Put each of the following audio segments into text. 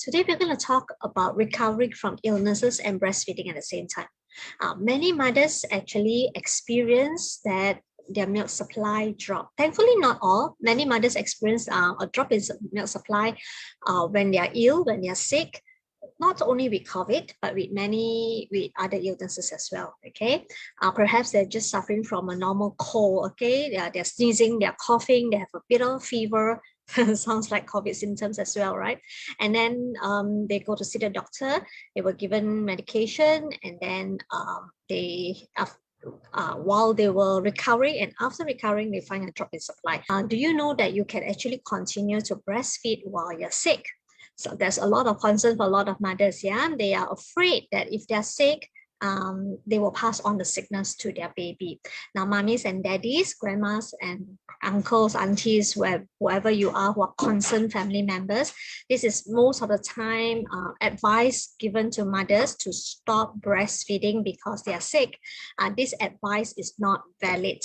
Today we're going to talk about recovering from illnesses and breastfeeding at the same time. Many mothers actually experience that their milk supply drop. Thankfully, not all. Many mothers experience a drop in milk supply when they are ill, when they are sick, not only with COVID, but with other illnesses as well, okay? Perhaps they're just suffering from a normal cold, okay? They're sneezing, they're coughing, they have a bit of fever. Sounds like COVID symptoms as well, right? And then they go to see the doctor, they were given medication, and then while they were recovering and after recovering, they find a drop in supply. Do you know that you can actually continue to breastfeed while you're sick? So there's a lot of concern for a lot of mothers. Yeah, they are afraid that if they're sick, they will pass on the sickness to their baby. Now, mummies and daddies, grandmas and uncles, aunties, whoever you are who are concerned family members, this is most of the time advice given to mothers to stop breastfeeding because they are sick. This advice is not valid.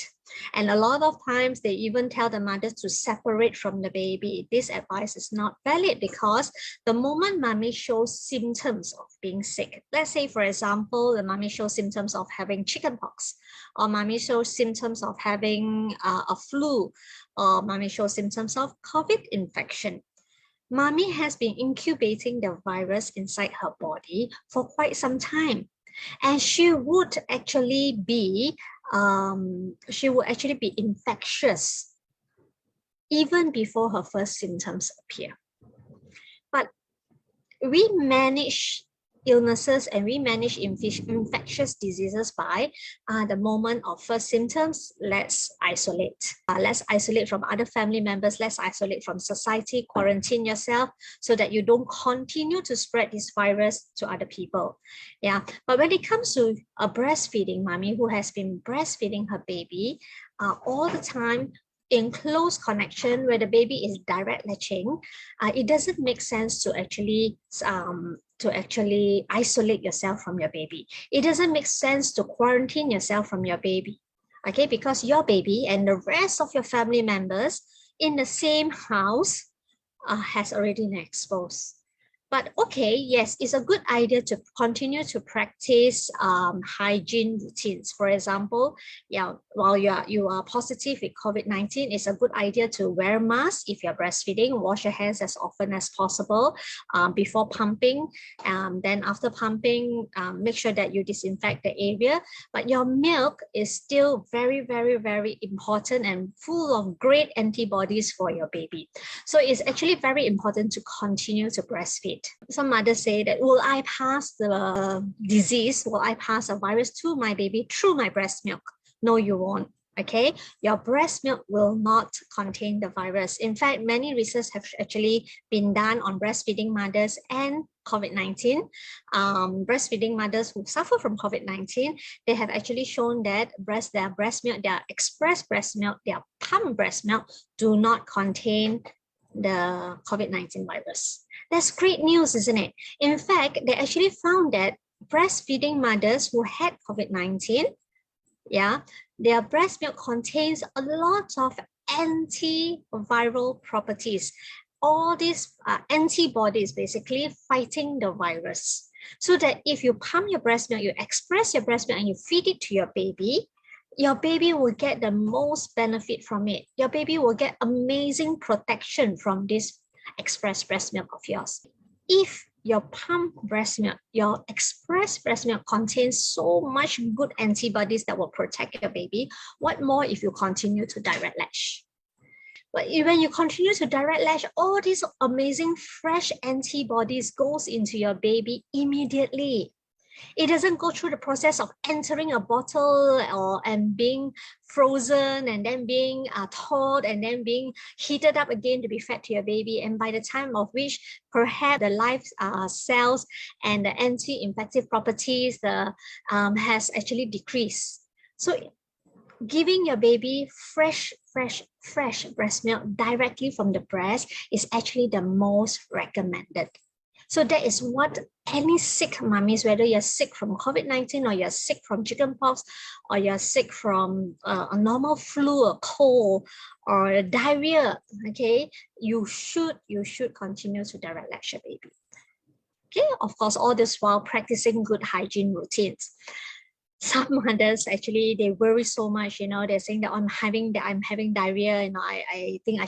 And a lot of times they even tell the mothers to separate from the baby. This advice is not valid because the moment mommy shows symptoms of being sick, let's say, for example, the mommy shows symptoms of having chickenpox, or mommy shows symptoms of having a flu, or mommy shows symptoms of COVID infection, mommy has been incubating the virus inside her body for quite some time. And she would actually be infectious even before her first symptoms appear. But we manage illnesses and we manage infectious diseases by the moment of first symptoms. Let's isolate. Let's isolate from other family members. Let's isolate from society. Quarantine yourself so that you don't continue to spread this virus to other people. Yeah, but when it comes to a breastfeeding mommy who has been breastfeeding her baby all the time, in close connection where the baby is direct latching, it doesn't make sense to actually isolate yourself from your baby. It doesn't make sense to quarantine yourself from your baby, okay? Because your baby and the rest of your family members in the same house has already been exposed. But okay, yes, it's a good idea to continue to practice hygiene routines. For example, while you are positive with COVID-19, it's a good idea to wear masks if you're breastfeeding. Wash your hands as often as possible before pumping. Then after pumping, make sure that you disinfect the area. But your milk is still very, very, very important and full of great antibodies for your baby. So it's actually very important to continue to breastfeed. Some mothers say that, will I pass the disease, will I pass a virus to my baby through my breast milk? No, you won't. Okay, your breast milk will not contain the virus. In fact, many research have actually been done on breastfeeding mothers and COVID-19. Breastfeeding mothers who suffer from COVID-19, they have actually shown that their breast milk, their express breast milk, their pump breast milk do not contain the COVID-19 virus. That's great news, isn't it? In fact, they actually found that breastfeeding mothers who had COVID-19, their breast milk contains a lot of antiviral properties. All these antibodies basically fighting the virus. So that if you pump your breast milk, you express your breast milk and you feed it to your baby will get the most benefit from it. Your baby will get amazing protection from this express breast milk of yours. If your pump breast milk, your express breast milk contains so much good antibodies that will protect your baby, what more if you continue to direct latch? But when you continue to direct latch, all these amazing fresh antibodies goes into your baby immediately. It doesn't go through the process of entering a bottle and being frozen and then being thawed and then being heated up again to be fed to your baby. And by the time of which perhaps the live cells and the anti-infective properties has actually decreased. So giving your baby fresh breast milk directly from the breast is actually the most recommended. So that is what any sick mummies, whether you're sick from COVID-19 or you're sick from chickenpox or you're sick from a normal flu or cold or diarrhea, okay, you should continue to direct latch your baby. Okay, of course, all this while practicing good hygiene routines. Some mothers actually, they worry so much, they're saying that I'm having diarrhea, I think I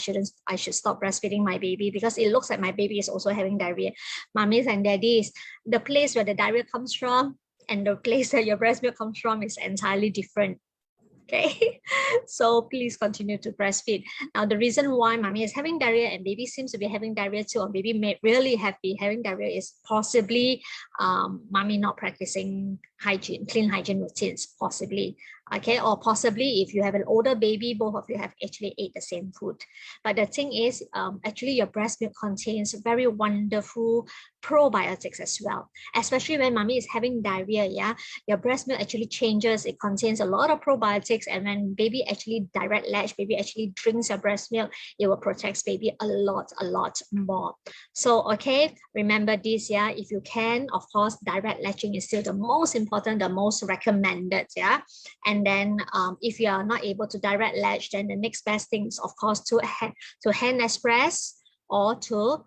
should stop breastfeeding my baby because it looks like my baby is also having diarrhea. Mummies and daddies, the place where the diarrhea comes from and the place that your breast milk comes from is entirely different. Okay, so please continue to breastfeed. Now, the reason why mommy is having diarrhea and baby seems to be having diarrhea too, or baby may really be having diarrhea, is possibly mommy not practicing clean hygiene routines, possibly. Okay, or possibly if you have an older baby, both of you have actually ate the same food. But the thing is, actually your breast milk contains very wonderful probiotics as well, especially when mommy is having diarrhea. Yeah, your breast milk actually changes. It contains a lot of probiotics, and when baby actually direct latch, baby actually drinks your breast milk, it will protect baby a lot more. So okay, remember this. Yeah, if you can, of course, direct latching is still the most important, the most recommended. Yeah, and then if you are not able to direct latch, then the next best thing is of course to hand express or to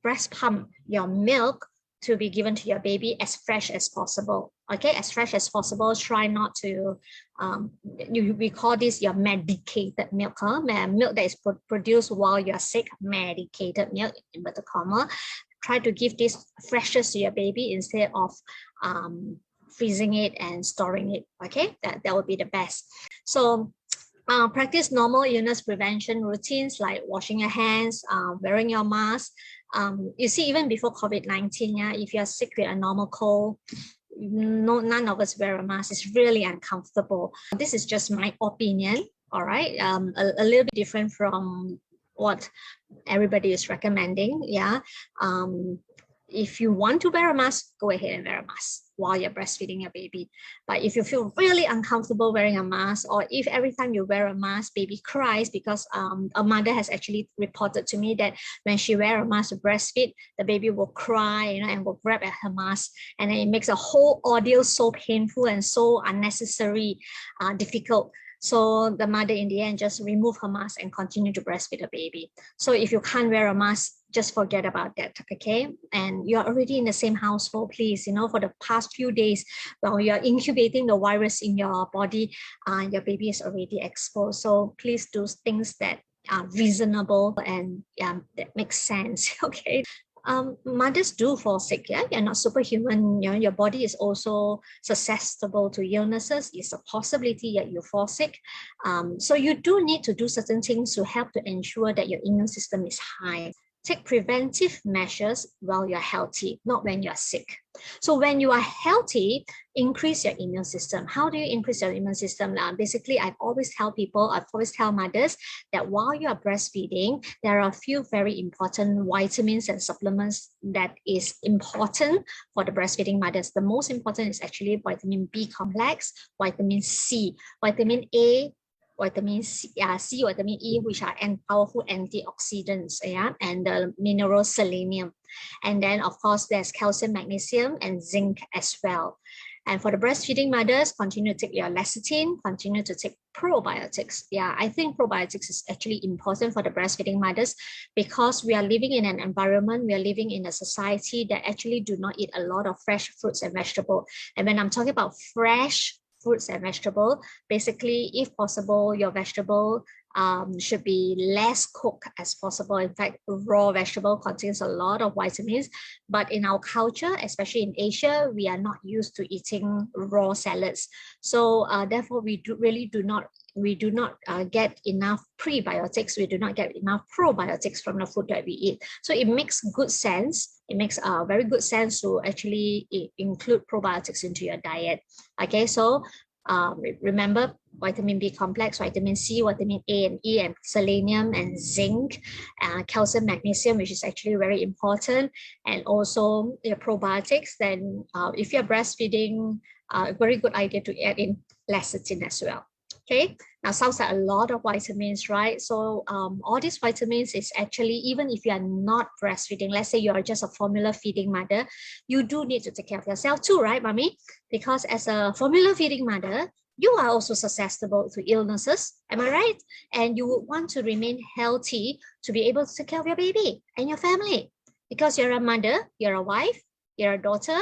breast pump your milk to be given to your baby as fresh as possible. Okay, as fresh as possible. Try not to, we call this your medicated milk, milk that is produced while you're sick, medicated milk, inverted comma. Try to give this freshest to your baby instead of freezing it and storing it. Okay, that would be the best. So practice normal illness prevention routines like washing your hands, wearing your mask. You see, even before COVID-19, yeah, if you're sick with a normal cold, none of us wear a mask. It's really uncomfortable. This is just my opinion, all right? A little bit different from what everybody is recommending, yeah. If you want to wear a mask, go ahead and wear a mask while you're breastfeeding your baby. But if you feel really uncomfortable wearing a mask, or if every time you wear a mask, baby cries, because a mother has actually reported to me that when she wears a mask to breastfeed, the baby will cry, and will grab at her mask, and then it makes a whole ordeal so painful and so unnecessary, difficult. So the mother in the end just remove her mask and continue to breastfeed the baby. So if you can't wear a mask, just forget about that, okay? And you're already in the same household, please, for the past few days, while you're incubating the virus in your body, your baby is already exposed. So please do things that are reasonable and that makes sense, okay? Mothers do fall sick. Yeah, you're not superhuman. Your body is also susceptible to illnesses. It's a possibility that you fall sick. So you do need to do certain things to help to ensure that your immune system is high. Take preventive measures while you're healthy, not when you're sick. So when you are healthy, increase your immune system. How do you increase your immune system? Basically, I've always tell mothers that while you are breastfeeding, there are a few very important vitamins and supplements that is important for the breastfeeding mothers. The most important is actually vitamin B complex, vitamin C, vitamin A, vitamin C, vitamin E, which are powerful antioxidants, yeah, and the mineral selenium. And then, of course, there's calcium, magnesium, and zinc as well. And for the breastfeeding mothers, continue to take your lecithin, continue to take probiotics. Yeah, I think probiotics is actually important for the breastfeeding mothers because we are living in an environment, we are living in a society that actually do not eat a lot of fresh fruits and vegetables. And when I'm talking about fresh fruits and vegetables, basically, if possible, your vegetable should be less cooked as possible. In fact, raw vegetable contains a lot of vitamins, but in our culture, especially in Asia, we are not used to eating raw salads. So therefore, we do not get enough prebiotics. We do not get enough probiotics from the food that we eat. So it makes good sense. It makes very good sense to actually include probiotics into your diet. Okay, so remember vitamin B complex, vitamin C, vitamin A and E, and selenium and zinc, calcium, magnesium, which is actually very important, and also your probiotics. Then if you're breastfeeding, a very good idea to add in lecithin as well. Okay, now sounds like a lot of vitamins, right? So all these vitamins is actually, even if you are not breastfeeding, let's say you are just a formula feeding mother, you do need to take care of yourself too, right, mommy? Because as a formula feeding mother, you are also susceptible to illnesses, am I right? And you would want to remain healthy to be able to take care of your baby and your family. Because you're a mother, you're a wife, you're a daughter,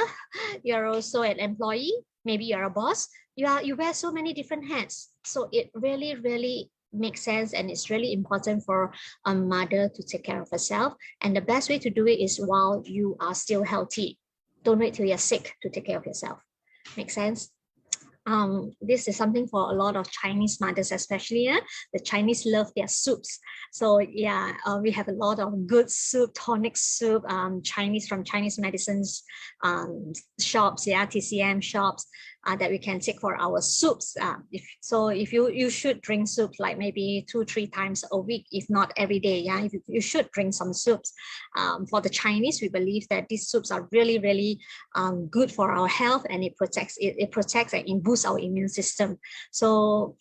you're also an employee, maybe you're a boss, you wear so many different hats. So it really makes sense, and it's really important for a mother to take care of herself. And the best way to do it is while you are still healthy. Don't wait till you're sick to take care of yourself. Make sense? This is something for a lot of Chinese mothers, especially. The Chinese love their soups. So yeah, we have a lot of good soup, tonic soup, Chinese from Chinese medicines shops, yeah, TCM shops that we can take for our soups. If you should drink soups like maybe 2-3 times a week, if not every day. Yeah, you should drink some soups. For the Chinese, we believe that these soups are really good for our health, and it protects and it boosts our immune system. So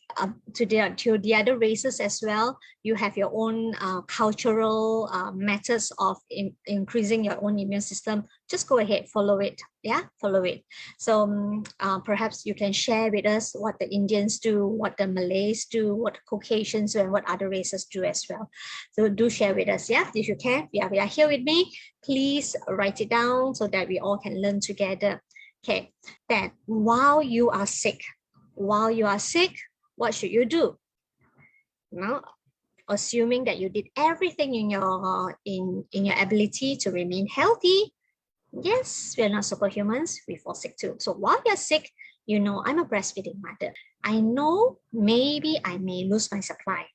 to the other races as well, you have your own cultural methods of increasing your own immune system. Just go ahead, follow it. Yeah, follow it. So perhaps you can share with us what the Indians do, what the Malays do, what the Caucasians do, and what other races do as well. So do share with us, yeah, if you can. Yeah, we are here with me. Please write it down so that we all can learn together. Okay, then while you are sick, what should you do? Now, assuming that you did everything in your ability to remain healthy. Yes, we're not superhumans. We fall sick too. So while you're sick, you know, I'm a breastfeeding mother. I know maybe I may lose my supply,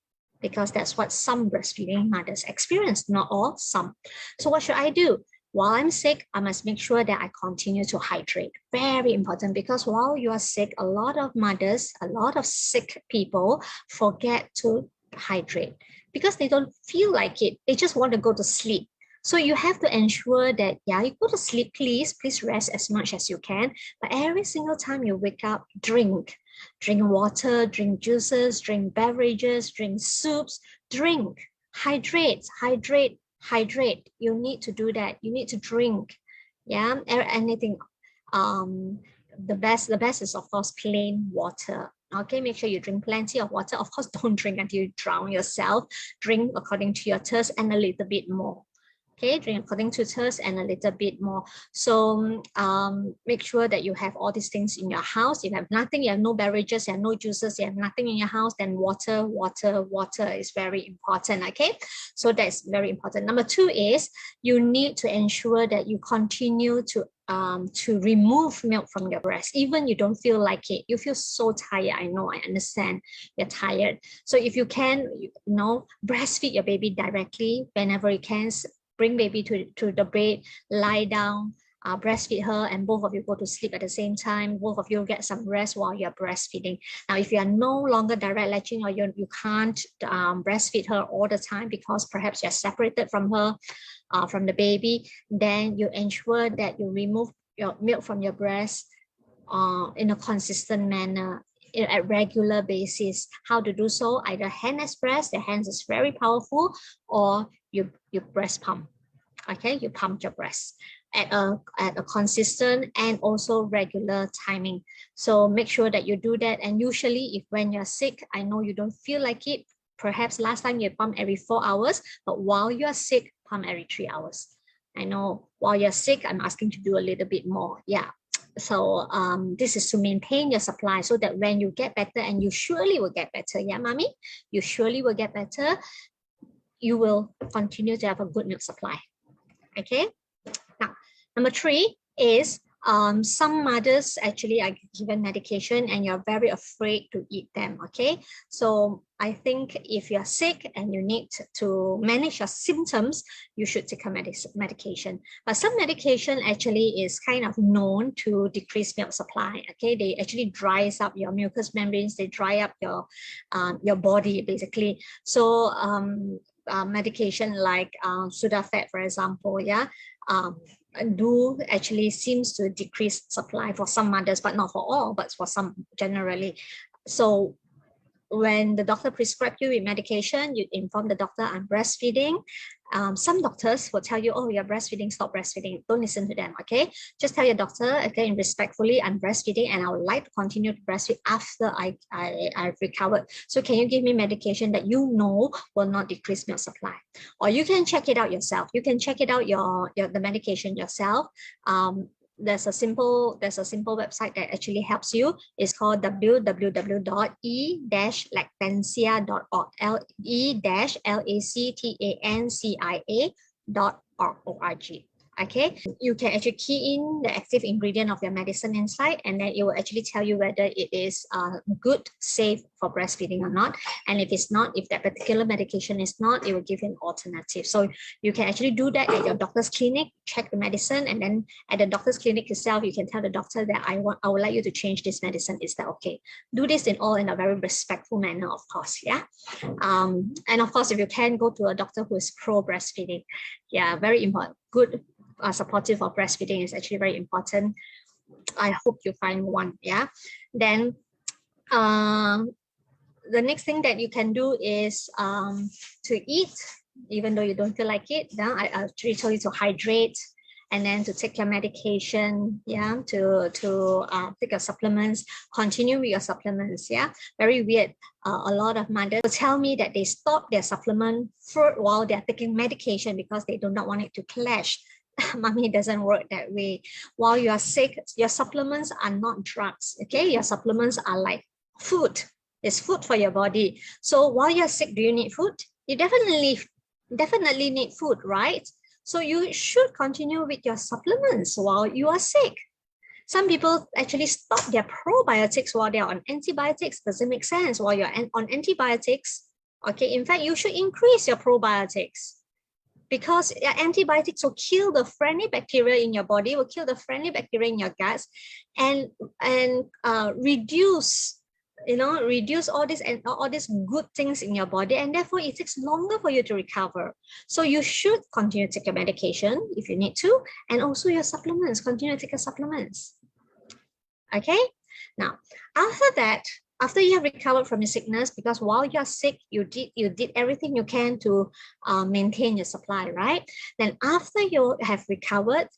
because that's what some breastfeeding mothers experience, not all, some. So what should I do? While I'm sick, I must make sure that I continue to hydrate. Very important, because while you are sick, a lot of mothers, a lot of sick people forget to hydrate because they don't feel like it. They just want to go to sleep. So you have to ensure that, yeah, you go to sleep, please rest as much as you can. But every single time you wake up, drink water, drink juices, drink beverages, drink soups, hydrate. You need to do that. You need to drink. Yeah, anything. The best is, of course, plain water. Okay, make sure you drink plenty of water. Of course, don't drink until you drown yourself. Drink according to your thirst and a little bit more. Okay, drink according to thirst and a little bit more. So make sure that you have all these things in your house. If you have nothing, you have no beverages, you have no juices, you have nothing in your house, then water is very important. Okay, so that's very important. Number 2 is you need to ensure that you continue to remove milk from your breast. Even you don't feel like it, you feel so tired. I know, I understand, you're tired. So if you can, breastfeed your baby directly whenever you can. Bring baby to the bed, lie down, breastfeed her, and both of you go to sleep at the same time. Both of you get some rest while you're breastfeeding. Now, if you are no longer direct latching, or you can't breastfeed her all the time because perhaps you're separated from her, from the baby, then you ensure that you remove your milk from your breast in a consistent manner at regular basis. How to do so? Either hand express, the hands is very powerful, or you breast pump. Okay, you pump your breast at a consistent and also regular timing. So make sure that you do that. And usually, if when you're sick, I know you don't feel like it. Perhaps last time you pump every 4 hours, but while you're sick, pump every 3 hours. I know while you're sick, I'm asking to do a little bit more. Yeah. So this is to maintain your supply so that when you get better, and you surely will get better, yeah, mommy, you surely will get better, you will continue to have a good milk supply. Okay. Now, number 3 is some mothers actually are given medication and you're very afraid to eat them. Okay, so I think if you're sick and you need to manage your symptoms, you should take a medication. But some medication actually is kind of known to decrease milk supply. Okay, they actually dries up your mucous membranes, they dry up your body basically. So medication like Sudafed, for example, yeah, do actually seems to decrease supply for some mothers, but not for all, but for some generally. So when the doctor prescribes you with medication, you inform the doctor, I'm breastfeeding, Some doctors will tell you, oh, you're breastfeeding, stop breastfeeding. Don't listen to them, okay? Just tell your doctor, again, respectfully, I'm breastfeeding and I would like to continue to breastfeed after I've recovered. So can you give me medication that you know will not decrease milk supply? Or you can check it out yourself. You can check it out the medication yourself. There's a simple website that actually helps you. It's called www.e-lactancia.org, e-lactancia.org. Okay, you can actually key in the active ingredient of your medicine inside, and then it will actually tell you whether it is good, safe for breastfeeding or not. And if it's not, if that particular medication is not, it will give you an alternative. So you can actually do that at your doctor's clinic, check the medicine, and then at the doctor's clinic itself, you can tell the doctor that I would like you to change this medicine. Is that okay? Do this in a very respectful manner, of course. Yeah. And of course, if you can, go to a doctor who is pro breastfeeding. Yeah, very important. Good. Supportive of breastfeeding is actually very important. I hope you find one. Yeah. Then the next thing that you can do is to eat, even though you don't feel like it. Yeah, I actually told you to hydrate, and then to take your medication. Yeah, to take your supplements. Continue with your supplements. Yeah, very weird. A lot of mothers will tell me that they stop their supplement while they're taking medication because they do not want it to clash. Mommy, it doesn't work that way. While you are sick, your supplements are not drugs. Okay, your supplements are like food. It's food for your body. So while you're sick, do you need food? You definitely need food, right? So you should continue with your supplements while you are sick. Some people actually stop their probiotics while they're on antibiotics. Doesn't make sense. While you're on antibiotics, okay, in fact, you should increase your probiotics, because antibiotics will kill the friendly bacteria in your body, will kill the friendly bacteria in your guts, and reduce all these good things in your body, and therefore it takes longer for you to recover. So you should continue to take your medication if you need to, and also your supplements. Continue to take your supplements. Okay. Now, after that, after you have recovered from your sickness, because while you're sick, you did everything you can to maintain your supply, right? Then after you have recovered,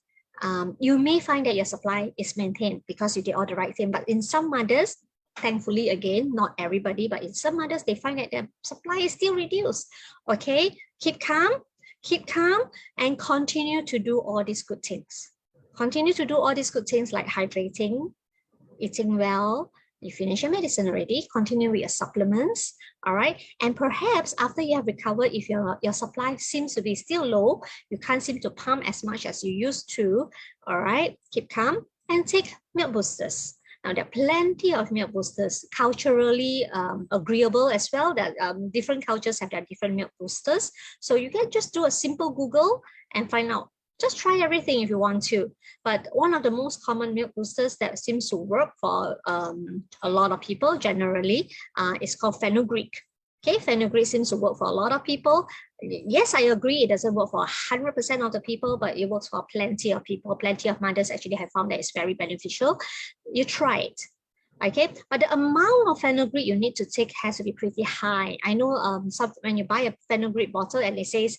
you may find that your supply is maintained because you did all the right thing. But in some mothers, thankfully, again, not everybody, but in some mothers, they find that their supply is still reduced. Okay, keep calm, and continue to do all these good things. Continue to do all these good things like hydrating, eating well. You finish your medicine already, continue with your supplements, all right? And perhaps after you have recovered, if your supply seems to be still low, you can't seem to pump as much as you used to, all right? Keep calm and take milk boosters. Now, there are plenty of milk boosters, culturally agreeable as well, that different cultures have their different milk boosters. So you can just do a simple Google and find out. Just try everything if you want to. But one of the most common milk boosters that seems to work for a lot of people generally is called fenugreek. Okay, fenugreek seems to work for a lot of people. Yes, I agree, it doesn't work for 100% of the people, but it works for plenty of people. Plenty of mothers actually have found that it's very beneficial. You try it. Okay, but the amount of fenugreek you need to take has to be pretty high. I know when you buy a fenugreek bottle and it says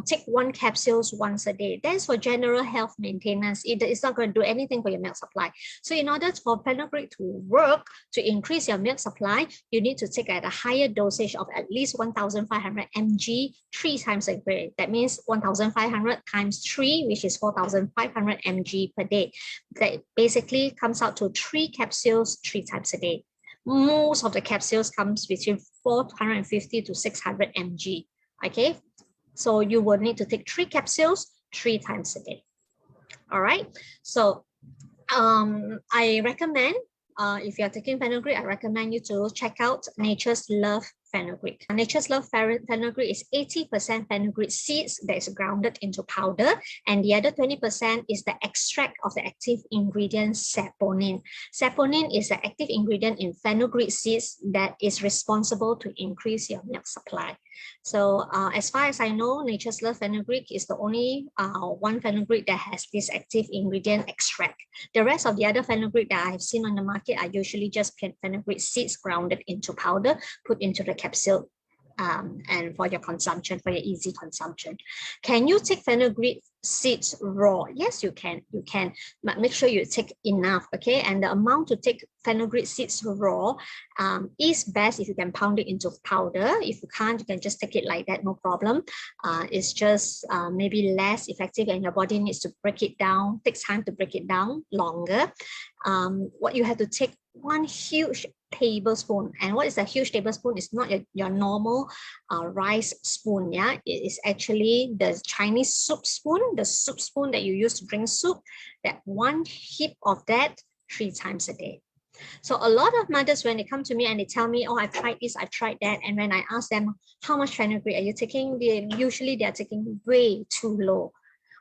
take 1 capsule once a day. That's for general health maintenance. It's not going to do anything for your milk supply. So in order for fenugreek to work, to increase your milk supply, you need to take at a higher dosage of at least 1,500 mg 3 times a day. That means 1,500 times 3, which is 4,500 mg per day. That basically comes out to 3 capsules 3 times a day. Most of the capsules comes between 450 to 600 mg. Okay, so you will need to take 3 capsules 3 times a day. All right, so I recommend, if you're taking fenugreek, I recommend you to check out Nature's Love fenugreek. Nature's Love fenugreek is 80% fenugreek seeds that is grounded into powder, and the other 20% is the extract of the active ingredient saponin. Saponin is the active ingredient in fenugreek seeds that is responsible to increase your milk supply. So as far as I know, Nature's Love fenugreek is the only one fenugreek that has this active ingredient extract. The rest of the other fenugreek that I have seen on the market are usually just fenugreek seeds grounded into powder, put into the capsule. and for your consumption, for your easy consumption. Can you take fenugreek seeds raw? Yes, you can. You can, but make sure you take enough, okay? And the amount to take fenugreek seeds raw is best if you can pound it into powder. If you can't, you can just take it like that, no problem. It's just maybe less effective, and your body needs to break it down, takes time to break it down longer. What you have to take one huge tablespoon, and what is a huge tablespoon? It's not your normal rice spoon. Yeah, it is actually the Chinese soup spoon, the soup spoon that you use to drink soup. That one heap of that 3 times a day. So a lot of mothers, when they come to me and they tell me, oh, I've tried this, I've tried that, and when I ask them how much fenugreek are you taking, they are taking way too low.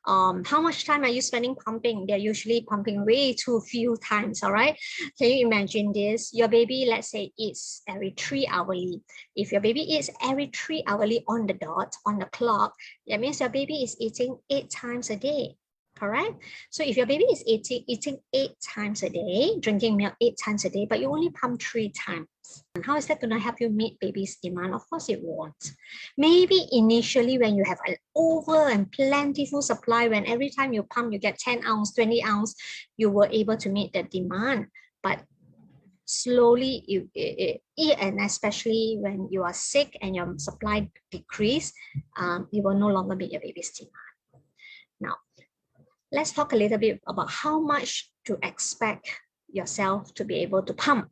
How much time are you spending pumping? They're usually pumping way too few times, all right? Can you imagine this? Your baby, let's say, eats every 3 hourly. If your baby eats every 3 hourly on the dot, on the clock, that means your baby is eating 8 times a day, correct? So if your baby is eating 8 times a day, drinking milk 8 times a day, but you only pump 3 times, and how is that going to help you meet baby's demand? Of course it won't. Maybe initially when you have an over and plentiful supply, when every time you pump you get 10 ounce, 20 ounce, you were able to meet the demand. But slowly, and especially when you are sick and your supply decrease, you will no longer meet your baby's demand. Now, let's talk a little bit about how much to expect yourself to be able to pump.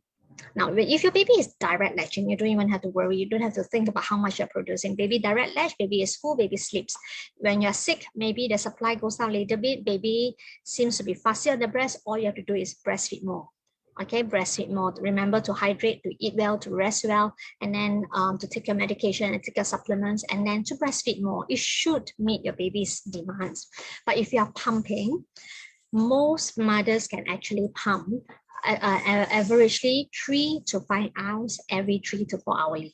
Now, if your baby is direct latching, you don't even have to worry. You don't have to think about how much you're producing. Baby direct latch, baby is full, baby sleeps. When you're sick, maybe the supply goes down a little bit, baby seems to be fussy on the breast. All you have to do is breastfeed more. Okay, breastfeed more. Remember to hydrate, to eat well, to rest well, and then to take your medication and take your supplements, and then to breastfeed more. It should meet your baby's demands. But if you are pumping, most mothers can actually pump averagely 3 to 5 ounces every 3 to 4 hours.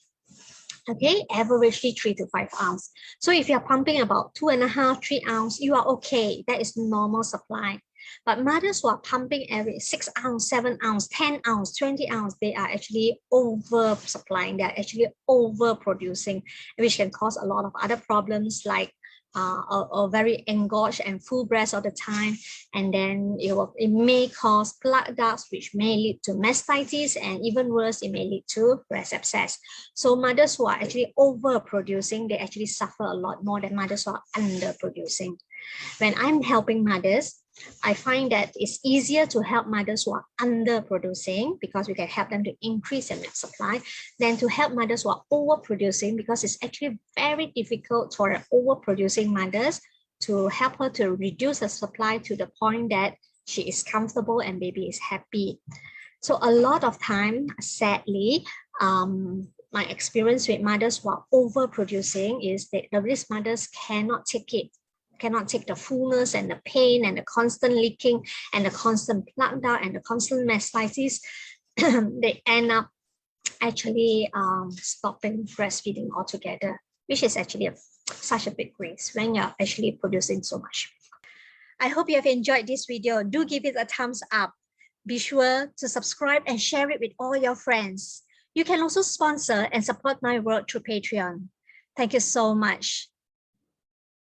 Okay, averagely 3 to 5 ounces. So if you're pumping about 2.5, 3 ounces, you are okay. That is normal supply. But mothers who are pumping every 6 ounce, 7 ounce, 10 ounce, 20 ounce, they are actually over supplying. They're actually overproducing, which can cause a lot of other problems like or very engorged and full breast all the time, and then it may cause plaque ducts, which may lead to mastitis, and even worse, it may lead to breast abscess. So mothers who are actually overproducing, they actually suffer a lot more than mothers who are underproducing. When I'm helping mothers, I find that it's easier to help mothers who are underproducing because we can help them to increase their milk supply than to help mothers who are overproducing, because it's actually very difficult for overproducing mothers to help her to reduce her supply to the point that she is comfortable and baby is happy. So a lot of time, sadly, my experience with mothers who are overproducing is that these mothers cannot take it. Cannot take the fullness and the pain and the constant leaking and the constant plaque duct and the constant mastitis. They end up actually stopping breastfeeding altogether, which is actually such a big waste when you're actually producing so much. I hope you have enjoyed this video. Do give it a thumbs up. Be sure to subscribe and share it with all your friends. You can also sponsor and support my work through Patreon. Thank you so much.